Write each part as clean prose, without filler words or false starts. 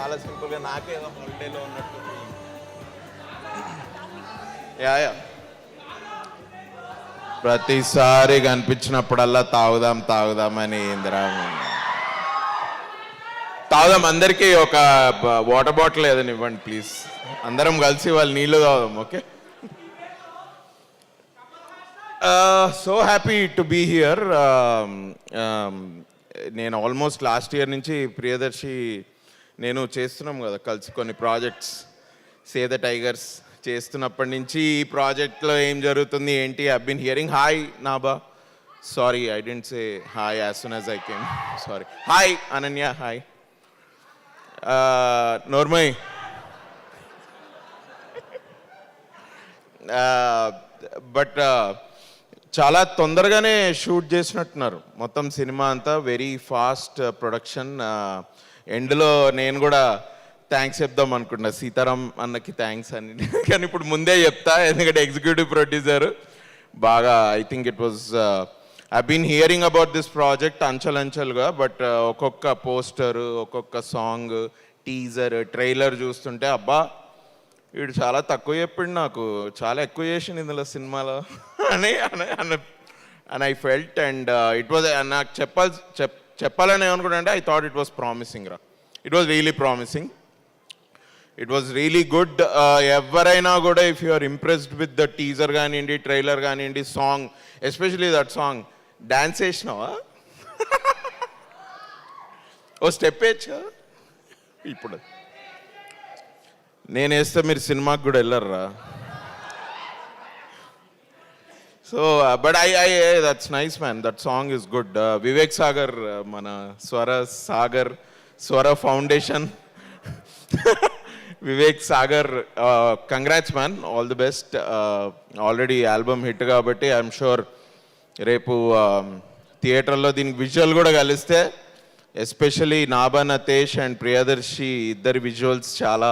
చాలా సింపుల్గా నాకే ఏదో హాలిడేలో ఉన్నట్టు. యా యా ప్రతిసారి కనిపించినప్పుడల్లా తాగుదాం తాగుదామని ఇందిరా తాగుదాం. అందరికీ ఒక వాటర్ బాటిల్ ఏదని ఇవ్వండి ప్లీజ్. అందరం కలిసి వాళ్ళు నీళ్ళు తాగుదాం. Okay. So happy to be here. నేను ఆల్మోస్ట్ లాస్ట్ ఇయర్ నుంచి ప్రియదర్శి నేను చేస్తున్నాం కదా కలిసి కొన్ని ప్రాజెక్ట్స్. సే ద టైగర్స్ చేస్తున్నప్పటి నుంచి ఈ ప్రాజెక్ట్లో ఏం జరుగుతుంది ఏంటి I been hearing. Hi Naba, sorry I didn't say hi as soon as I can, sorry. Hi Ananya, hi. నోర్మయ్, బట్ చాలా తొందరగానే షూట్ చేసినట్టున్నారు మొత్తం సినిమా అంతా. Very fast production. ఎండ్లో నేను కూడా థ్యాంక్స్ చెప్దాం అనుకుంటున్నా సీతారాం అన్నకి థ్యాంక్స్ అని, కానీ ఇప్పుడు ముందే చెప్తా ఎందుకంటే ఎగ్జిక్యూటివ్ ప్రొడ్యూసర్ బాగా I think it was I been hearing about this project అంచెలంచెలుగా. బట్ ఒక్కొక్క పోస్టర్, ఒక్కొక్క సాంగ్, టీజర్, ట్రైలర్ చూస్తుంటే అబ్బా వీడు చాలా తక్కువ చెప్పిండు, నాకు చాలా ఎక్కువ చేసిండు ఇందులో సినిమాలో అని and I felt. And it was నాకు చెప్పాలని ఏమనుకుంటా అంటే I thought it was promising రా. It was really promising. It was really good. ఎవరైనా కూడా if you are impressed with the teaser కానివ్వండి, ట్రైలర్ కానివ్వండి, song, especially that song. Dance వేసినావా? ఓ స్టెప్ వేయచ్చు ఇప్పుడు. నేను వేస్తే మీరు సినిమాకి కూడా వెళ్ళర్రా. So but that's nice man, that song is good. Vivek Sagar, మన Swara foundation Vivek Sagar, congrats man, all the best. Already album hit కాబట్టి ఐఎమ్ షూర్ రేపు థియేటర్లో దీనికి విజువల్ కూడా కలిస్తే ఎస్పెషలీ నాబా నతేష్ అండ్ ప్రియదర్శి ఇద్దరి విజువల్స్ చాలా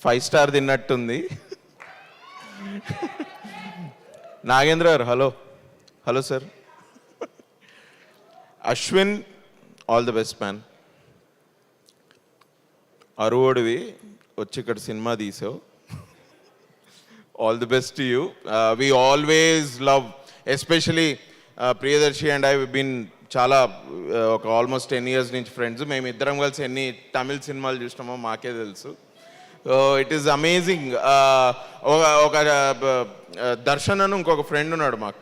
5 స్టార్ తిన్నట్టుంది. Nagendra garu, hello. Hello sir. Ashwin, all the best man. అరువోడివి వచ్చి ఇక్కడ సినిమా తీసావు, all the best to you. We always love, especially Priyadarshi and I been చాలా ఒక ఆల్మోస్ట్ 10 years నుంచి ఫ్రెండ్స్. మేము ఇద్దరం కలిసి ఎన్ని తమిళ సినిమాలు చూసినామో మాకే తెలుసు. It is amazing. ఒక దర్శన్ అని ఇంకొక ఫ్రెండ్ ఉన్నాడు మాకు,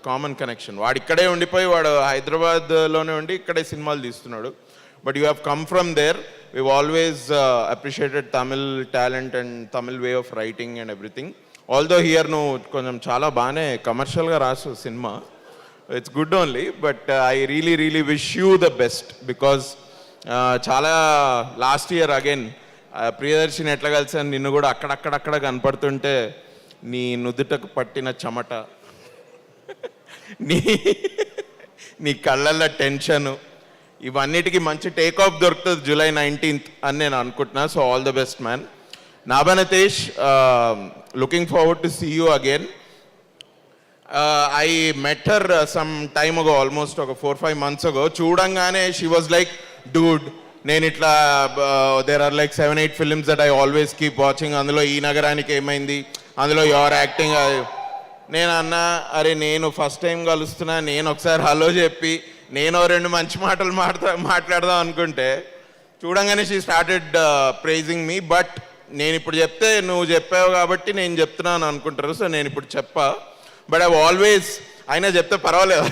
కామన్ కనెక్షన్. వాడు ఇక్కడే ఉండిపోయి వాడు హైదరాబాద్లోనే ఉండి ఇక్కడే సినిమాలు తీస్తున్నాడు. But you have come from there. We always appreciated Tamil talent and Tamil way of writing and everything. Although here నువ్వు కొంచెం చాలా బాగానే కమర్షియల్గా రాసు సినిమా. It's good only, but I really wish you the best because చాలా లాస్ట్ ఇయర్ అగైన్ ప్రియదర్శిని ఎట్లా కలిసాను, నిన్ను కూడా అక్కడక్కడ కనపడుతుంటే నీ నుదుటకు పట్టిన చెమట, నీ కళ్ళల్లో టెన్షను, ఇవన్నిటికీ మంచి టేక్ ఆఫ్ దొరుకుతుంది July 19th అని నేను అనుకుంటున్నా. So all the best man. Naba Natesh, looking forward to see you again. I met her some time ago, almost 4-5 months ago. చూడంగానే she was like, dude, నేను ఇట్లా there are like 7-8 films that I always keep watching. అందులో ఈ నగరానికి ఏమైంది, అందులో your acting. నేను అన్నా, అరే నేను ఫస్ట్ టైం కలుస్తున్నా, నేను ఒకసారి హలో చెప్పి నేను 2 మంచి మాటలు మాట్లాడదాం అనుకుంటే చూడంగానే she started praising me. But నేను ఇప్పుడు చెప్తే నువ్వు చెప్పావు కాబట్టి నేను చెప్తున్నాను అనుకుంటారు. సో నేను ఇప్పుడు చెప్పా. బట్ ఐ ఆల్వేస్, అయినా చెప్తే పర్వాలేదు,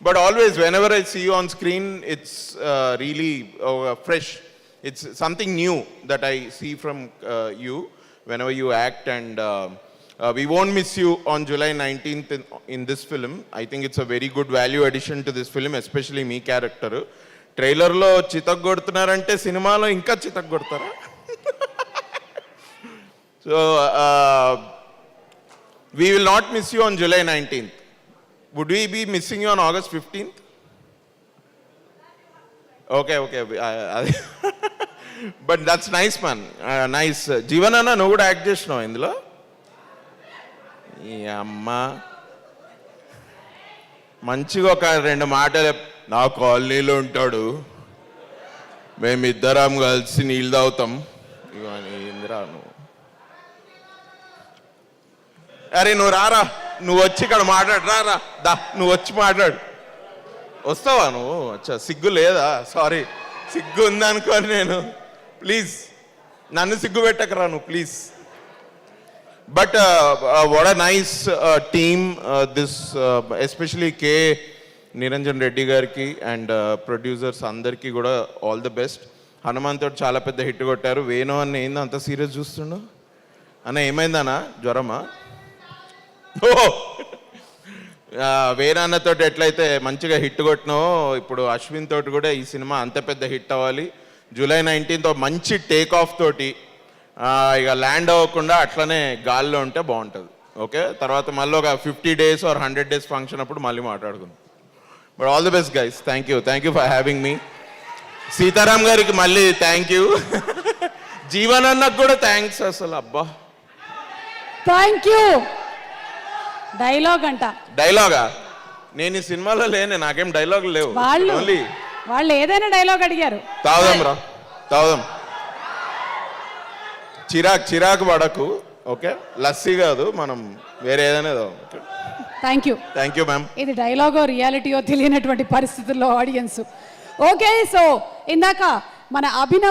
but always whenever I see you on screen it's really fresh. It's something new that I see from you whenever you act, and we won't miss you on July 19th in this film. I think it's a very good value addition to this film, especially me character. ట్రైలర్లో చితగ్గొడుతున్నారంటే సినిమాలో ఇంకా చితగ్గొడతారా? So we will not miss you on July 19th. Would we be missing you on August 15th? Okay. But that's nice man, nice. Jeevan అన్న నువ్వు కూడా act చేసినావు ఇందులో? ఈ అమ్మ మంచిగా ఒక 2 మాటలు, నా కాలనీలో ఉంటాడు, మేమిద్దరం కలిసి నీళ్ళు తాగుతాం. ఇవన్నీ ఇందిరా నువ్వు, అరే నువ్వు రారా, నువ్వు వచ్చి ఇక్కడ మాట్లాడు, రారా దా, నువ్వు వచ్చి మాట్లాడు. వస్తావా నువ్వు? అచ్చా, సిగ్గు లేదా? సారీ, సిగ్గు ఉందనుకోని నేను. ప్లీజ్ నన్ను సిగ్గు పెట్టకరా నువ్వు, please. But what a nice team this, especially K Niranjan Reddy గారికి అండ్ ప్రొడ్యూసర్స్ అందరికీ కూడా ఆల్ ది బెస్ట్. హనుమాన్ తోటి చాలా పెద్ద హిట్ కొట్టారు. వేణు అన్న ఏందో అంత సీరియస్ చూస్తుండు అన్న, ఏమైందన్నా? జ్వరమా? వేణన్నతో ఎట్లయితే మంచిగా హిట్ కొట్టినావో, ఇప్పుడు అశ్విన్ తోటి కూడా ఈ సినిమా అంత పెద్ద హిట్ అవ్వాలి. జూలై 19th మంచి టేక్ ఆఫ్ తోటి ఇక ల్యాండ్ అవ్వకుండా అట్లనే గాల్లో ఉంటే బాగుంటుంది. ఓకే, తర్వాత మళ్ళీ ఒక 50 days or 100 days ఫంక్షన్ అప్పుడు మళ్ళీ మాట్లాడుకుందాం. But all the best guys, thank you for having me. Sitaram గారికి మళ్ళీ థ్యాంక్ యూ. జీవన్ అన్నకు కూడా థ్యాంక్స్ అసలు. అబ్బా థ్యాంక్ యూ. డైలాగ్ అంట. డైలాగా? నేను ఈ సినిమాలో లేనే, నాకేం డైలాగులు లేవు. వాళ్ళు ఏదైనా డైలాగ్ అడిగారు. తాగుదాం రా, తాగుదాం. చిరాకు పడకు. ఓకే, లస్సీ కాదు, మనం వేరే ఏదైనా తాగుదాం. Thank you ma'am. ఇది డైలాగో రియాలిటీయో తెలియనటువంటి పరిస్థితుల్లో ఆడియన్స్. ఓకే, సో ఇందాక మన అభినవ్